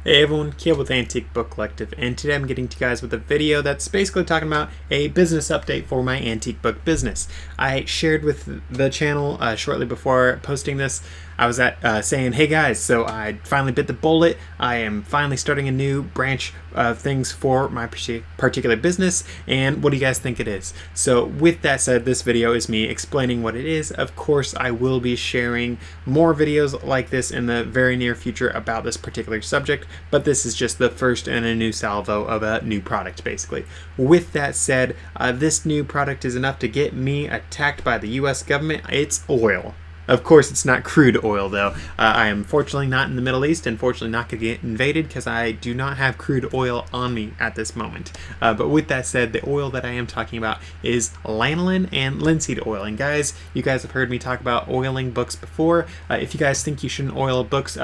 Hey everyone, Caleb with Antique Book Collective, and today I'm getting to you guys with a video that's basically talking about a business update for my antique book business. I shared with the channel shortly before posting this. I was saying, hey guys, so I finally bit the bullet. I am finally starting a new branch of things for my particular business, and what do you guys think it is? So with that said, this video is me explaining what it is. Of course, I will be sharing more videos like this in the very near future about this particular subject, but this is just the first in a new salvo of a new product, basically. With that said, this new product is enough to get me attacked by the US government. It's oil. Of course, it's not crude oil, though. I am fortunately not in the Middle East and fortunately not going to get invaded because I do not have crude oil on me at this moment. But with that said, the oil that I am talking about is lanolin and linseed oil. And guys, you guys have heard me talk about oiling books before. If you guys think you shouldn't oil books,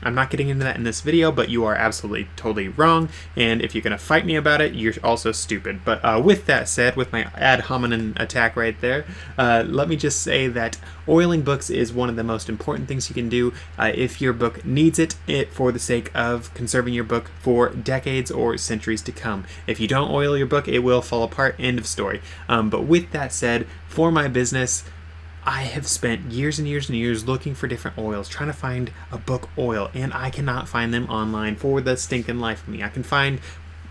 I'm not getting into that in this video, but you are absolutely totally wrong, and if you're going to fight me about it, you're also stupid. But with that said, with my ad hominem attack right there, let me just say that oiling books is one of the most important things you can do if your book needs it for the sake of conserving your book for decades or centuries to come. If you don't oil your book, it will fall apart, end of story. But with that said, for my business, I have spent years and years and years looking for different oils, trying to find a book oil, and I cannot find them online for the stinking life of me. I can find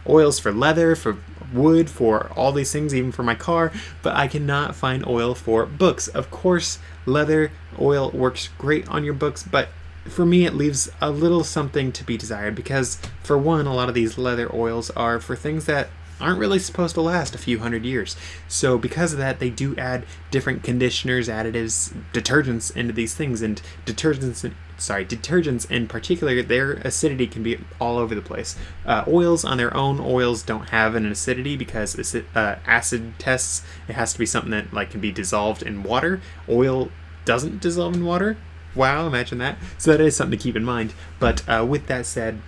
oils for leather, for wood, for all these things, even for my car, but I cannot find oil for books. Of course, leather oil works great on your books, but for me it leaves a little something to be desired because, for one, a lot of these leather oils are for things that aren't really supposed to last a few hundred years. So because of that, they do add different conditioners, additives, detergents into these things, and detergents in particular, their acidity can be all over the place. Oils on their own, oils don't have an acidity because acid tests, it has to be something that can be dissolved in water. Oil doesn't dissolve in water. Wow, imagine that. So that is something to keep in mind. But with that said,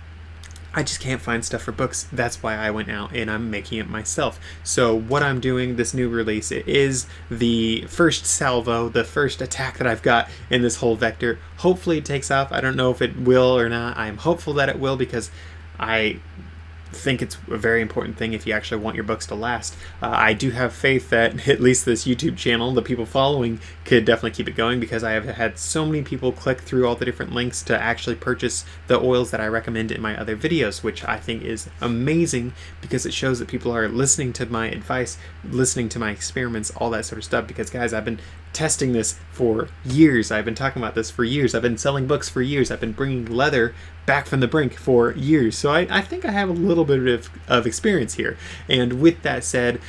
I just can't find stuff for books. That's why I went out and I'm making it myself. So what I'm doing, this new release, it is the first salvo, the first attack that I've got in this whole vector. Hopefully it takes off. I don't know if it will or not. I'm hopeful that it will because I think it's a very important thing if you actually want your books to last. I do have faith that at least this YouTube channel, the people following, could definitely keep it going because I have had so many people click through all the different links to actually purchase the oils that I recommend in my other videos, which I think is amazing because it shows that people are listening to my advice, listening to my experiments, all that sort of stuff. Because guys, I've been testing this for years. I've been talking about this for years. I've been selling books for years. I've been bringing leather back from the brink for years. So I think I have a little bit of experience here. And with that said,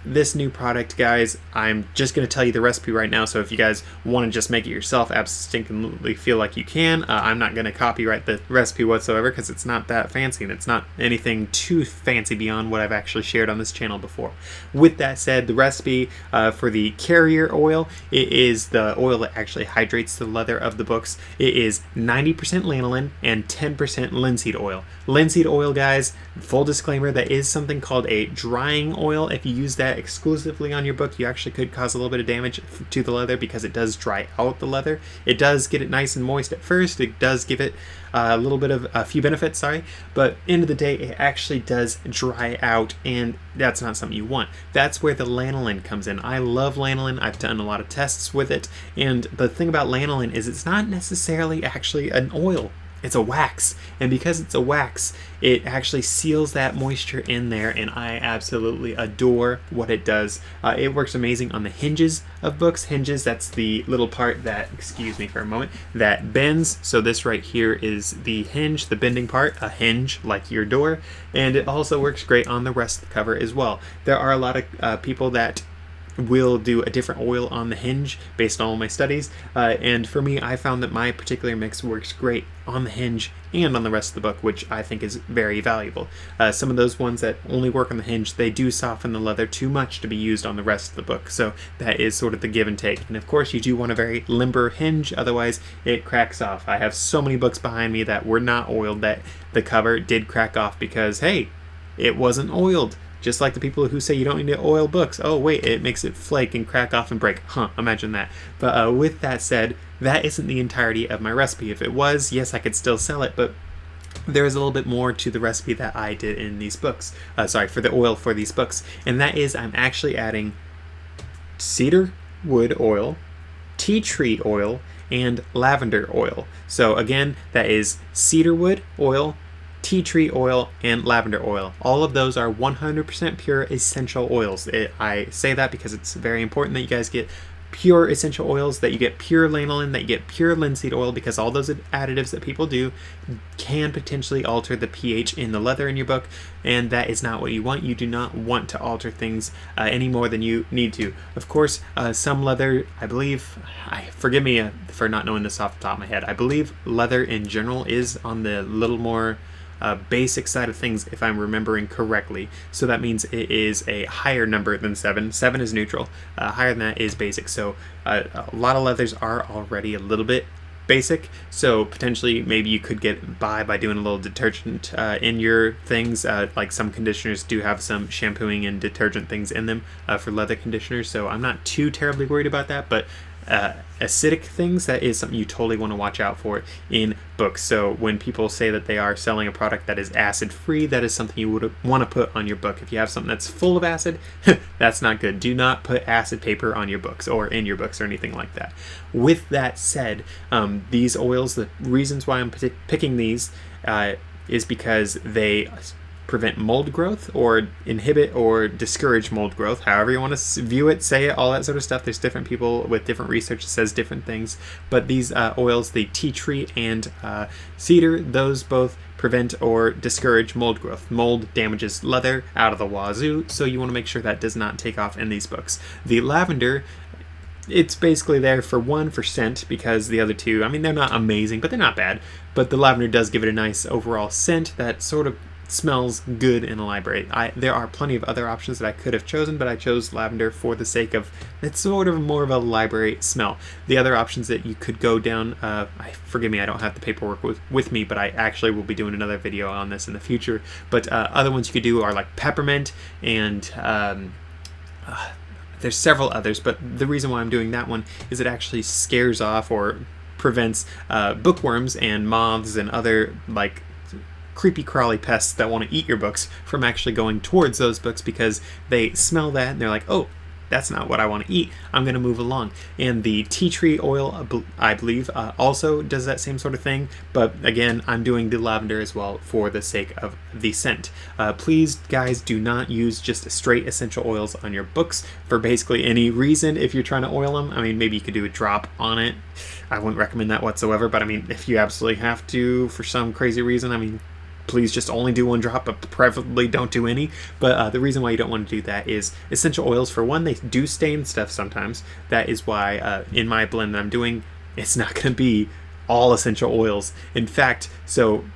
this new product, guys, I'm just going to tell you the recipe right now. So if you guys want to just make it yourself, absolutely feel like you can. I'm not going to copyright the recipe whatsoever because it's not that fancy and it's not anything too fancy beyond what I've actually shared on this channel before. With that said, the recipe for the carrier oil, it is the oil that actually hydrates the leather of the books. It is 90% lanolin and 10% linseed oil. Linseed oil, guys, full disclaimer, that is something called a drying oil. If you use that exclusively on your book, you actually could cause a little bit of damage to the leather because it does dry out the leather. It does get it nice and moist at first. It does give it a little bit of a few benefits, but end of the day, it actually does dry out, and that's not something you want. That's where the lanolin comes in. I love lanolin. I've done a lot of tests with it, and the thing about lanolin is it's not necessarily actually an oil. It's a wax, and because it's a wax, it actually seals that moisture in there, and I absolutely adore what it does. It works amazing on the hinges of books. Hinges, that's the little part that, excuse me for a moment, that bends. So this right here is the hinge, the bending part, a hinge like your door, and it also works great on the rest of the cover as well. There are a lot of people that will do a different oil on the hinge based on all my studies, and for me, I found that my particular mix works great on the hinge and on the rest of the book, which I think is very valuable. Some of those ones that only work on the hinge, they do soften the leather too much to be used on the rest of the book, so that is sort of the give and take. And of course, you do want a very limber hinge, otherwise it cracks off. I have so many books behind me that were not oiled that the cover did crack off because, hey, it wasn't oiled. Just like the people who say you don't need to oil books. Oh wait, it makes it flake and crack off and break. Huh, imagine that. But with that said, that isn't the entirety of my recipe. If it was, yes, I could still sell it, but there is a little bit more to the recipe that I did in these books. For the oil for these books. And that is, I'm actually adding cedar wood oil, tea tree oil, and lavender oil. So again, that is cedar wood oil, tea tree oil, and lavender oil. All of those are 100% pure essential oils. I say that because it's very important that you guys get pure essential oils, that you get pure lanolin, that you get pure linseed oil, because all those additives that people do can potentially alter the pH in the leather in your book, and that is not what you want. You do not want to alter things any more than you need to. Of course, some leather, I believe, forgive me for not knowing this off the top of my head, I believe leather in general is on the little more basic side of things, if I'm remembering correctly. So that means it is a higher number than 7. 7 is neutral. Higher than that is basic. So a lot of leathers are already a little bit basic. So potentially maybe you could get by doing a little detergent in your things. Like some conditioners do have some shampooing and detergent things in them for leather conditioners. So I'm not too terribly worried about that. But acidic things, that is something you totally want to watch out for in books. So when people say that they are selling a product that is acid free, that is something you would want to put on your book. If you have something that's full of acid, that's not good. Do not put acid paper on your books or in your books or anything like that. With that said, these oils, the reasons why I'm picking these is because they prevent mold growth or inhibit or discourage mold growth, however you want to view it, say it, all that sort of stuff. There's different people with different research that says different things, but these oils, the tea tree and cedar, those both prevent or discourage mold growth. Mold damages leather out of the wazoo, so you want to make sure that does not take off in these books. The lavender, it's basically there for scent, because the other two, I mean, they're not amazing, but they're not bad. But the lavender does give it a nice overall scent that sort of smells good in a library. There are plenty of other options that I could have chosen, but I chose lavender for the sake of it's sort of more of a library smell. The other options that you could go down, forgive me, I don't have the paperwork with me, but I actually will be doing another video on this in the future. But other ones you could do are like peppermint and there's several others, but the reason why I'm doing that one is it actually scares off or prevents bookworms and moths and other like creepy crawly pests that want to eat your books from actually going towards those books, because they smell that and they're like, oh, that's not what I want to eat, I'm going to move along. And the tea tree oil, I believe, also does that same sort of thing, but again, I'm doing the lavender as well for the sake of the scent. Please, guys, do not use just straight essential oils on your books for basically any reason. If you're trying to oil them, I mean, maybe you could do a drop on it. I wouldn't recommend that whatsoever, but I mean, if you absolutely have to for some crazy reason, I mean, please just only do one drop, but preferably don't do any. But the reason why you don't want to do that is essential oils, for one, they do stain stuff sometimes. That is why in my blend that I'm doing, it's not going to be all essential oils. In fact, so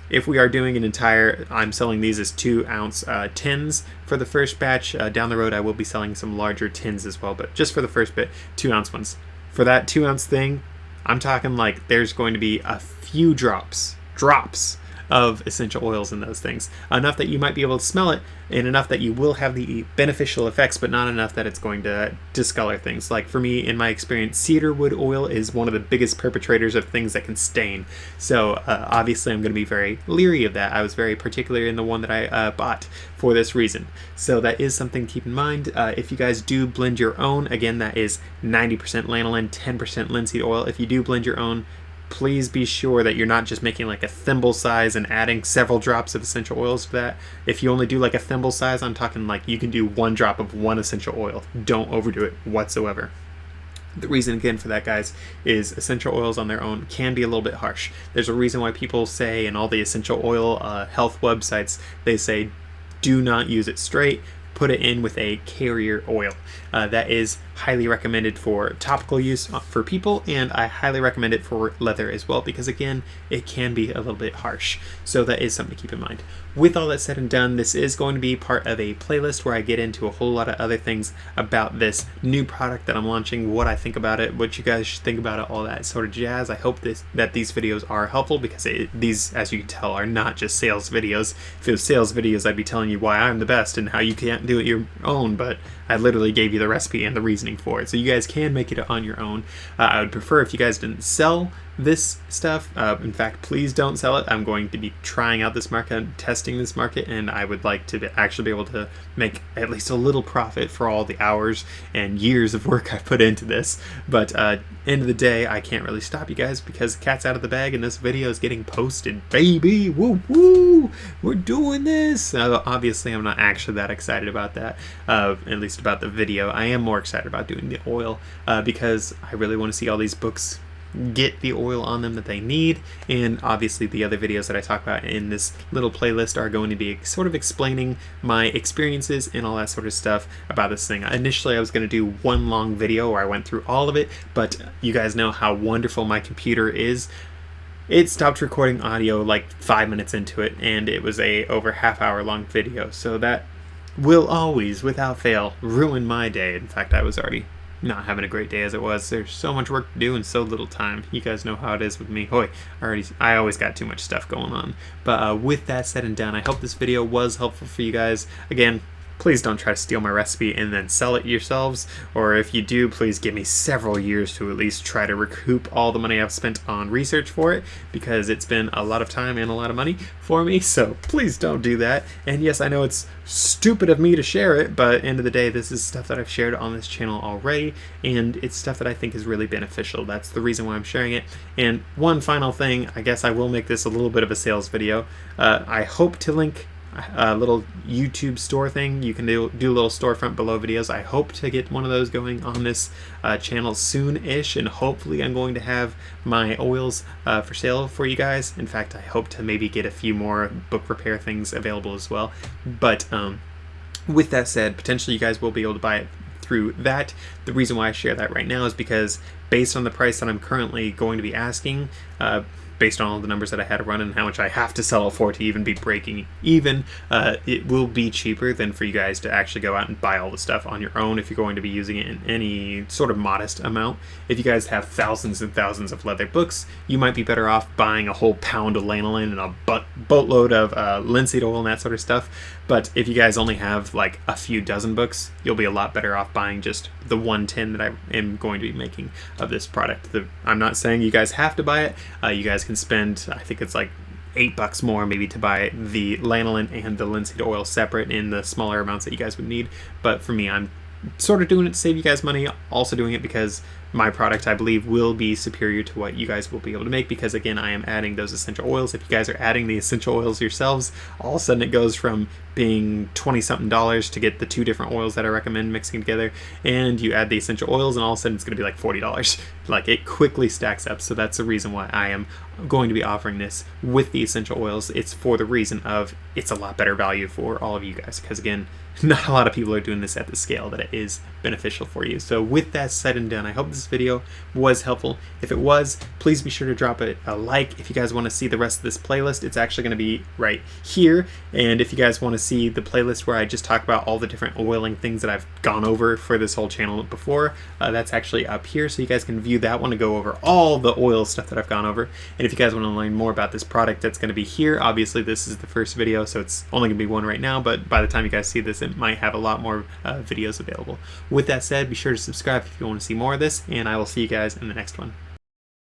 if we are doing an entire, I'm selling these as 2-ounce tins for the first batch. Down the road, I will be selling some larger tins as well, but just for the first bit, 2-ounce ones. For that 2-ounce thing, I'm talking like there's going to be a few drops of essential oils in those things, enough that you might be able to smell it and enough that you will have the beneficial effects, but not enough that it's going to discolor things. Like for me, in my experience, cedar wood oil is one of the biggest perpetrators of things that can stain, so obviously I'm going to be very leery of that. I was very particular in the one that I bought for this reason, so that is something to keep in mind. If you guys do blend your own, again, that is 90% lanolin, 10% linseed oil. If you do blend your own, please be sure that you're not just making like a thimble size and adding several drops of essential oils to that. If you only do like a thimble size, I'm talking like you can do 1 drop of one essential oil. Don't overdo it whatsoever. The reason, again, for that, guys, is essential oils on their own can be a little bit harsh. There's a reason why people say in all the essential oil health websites, they say do not use it straight. Put it in with a carrier oil. That is highly recommended for topical use for people, and I highly recommend it for leather as well, because again, it can be a little bit harsh. So that is something to keep in mind. With all that said and done, this is going to be part of a playlist where I get into a whole lot of other things about this new product that I'm launching, what I think about it, what you guys should think about it, all that sort of jazz. I hope that these videos are helpful, because these, as you can tell, are not just sales videos. If it was sales videos, I'd be telling you why I'm the best and how you can't do it your own, but I literally gave you the recipe and the reasoning for it, so you guys can make it on your own. I would prefer if you guys didn't sell this stuff. In fact, please don't sell it. I'm going to be trying out this market, testing this market, and I would like to actually be able to make at least a little profit for all the hours and years of work I put into this. But end of the day, I can't really stop you guys because the cat's out of the bag and this video is getting posted, baby. Woo woo! We're doing this. Obviously, I'm not actually that excited about that, at least about the video. I am more excited about doing the oil because I really want to see all these books get the oil on them that they need. And obviously the other videos that I talk about in this little playlist are going to be sort of explaining my experiences and all that sort of stuff about this thing. Initially I was going to do one long video where I went through all of it, but you guys know how wonderful my computer is. It stopped recording audio like 5 minutes into it, and it was a over half-hour long video, so that will always, without fail, ruin my day. In fact, I was already not having a great day as it was. There's so much work to do and so little time. You guys know how it is with me. Hoy, I always got too much stuff going on. But with that said and done, I hope this video was helpful for you guys. Again, please don't try to steal my recipe and then sell it yourselves, or if you do, please give me several years to at least try to recoup all the money I've spent on research for it, because it's been a lot of time and a lot of money for me, so please don't do that. And yes, I know it's stupid of me to share it, but at the end of the day, this is stuff that I've shared on this channel already, and it's stuff that I think is really beneficial. That's the reason why I'm sharing it. And one final thing, I guess I will make this a little bit of a sales video. I hope to link a little YouTube store thing. You can do a little storefront below videos. I hope to get one of those going on this channel soon-ish, and hopefully I'm going to have my oils for sale for you guys. In fact, I hope to maybe get a few more book repair things available as well. But with that said, potentially you guys will be able to buy it through that. The reason why I share that right now is because based on the price that I'm currently going to be asking, based on all the numbers that I had to run and how much I have to sell it for to even be breaking even, it will be cheaper than for you guys to actually go out and buy all the stuff on your own if you're going to be using it in any sort of modest amount. If you guys have thousands and thousands of leather books, you might be better off buying a whole pound of lanolin and a boatload of linseed oil and that sort of stuff. But if you guys only have like a few dozen books, you'll be a lot better off buying just the 1 tin that I am going to be making of this product. I'm not saying you guys have to buy it. You guys can spend, I think it's like $8 more maybe to buy the lanolin and the linseed oil separate in the smaller amounts that you guys would need. But for me, I'm sort of doing it to save you guys money, also doing it because my product, I believe, will be superior to what you guys will be able to make, because again, I am adding those essential oils. If you guys are adding the essential oils yourselves, all of a sudden it goes from being $20-something to get the 2 different oils that I recommend mixing together, and you add the essential oils and all of a sudden it's going to be like $40. Like, it quickly stacks up. So that's the reason why I am going to be offering this with the essential oils. It's for the reason of it's a lot better value for all of you guys, because again, not a lot of people are doing this at the scale that it is beneficial for you. So with that said and done, I hope this video was helpful. If it was, please be sure to drop it a like. If you guys want to see the rest of this playlist, it's actually going to be right here. And if you guys want to see the playlist where I just talk about all the different oiling things that I've gone over for this whole channel before, that's actually up here, so you guys can view that one to go over all the oil stuff that I've gone over. And if you guys want to learn more about this product, that's going to be here. Obviously this is the first video, so it's only going to be one right now, but by the time you guys see this, it might have a lot more videos available. With that said, be sure to subscribe if you want to see more of this, and I will see you guys in the next one.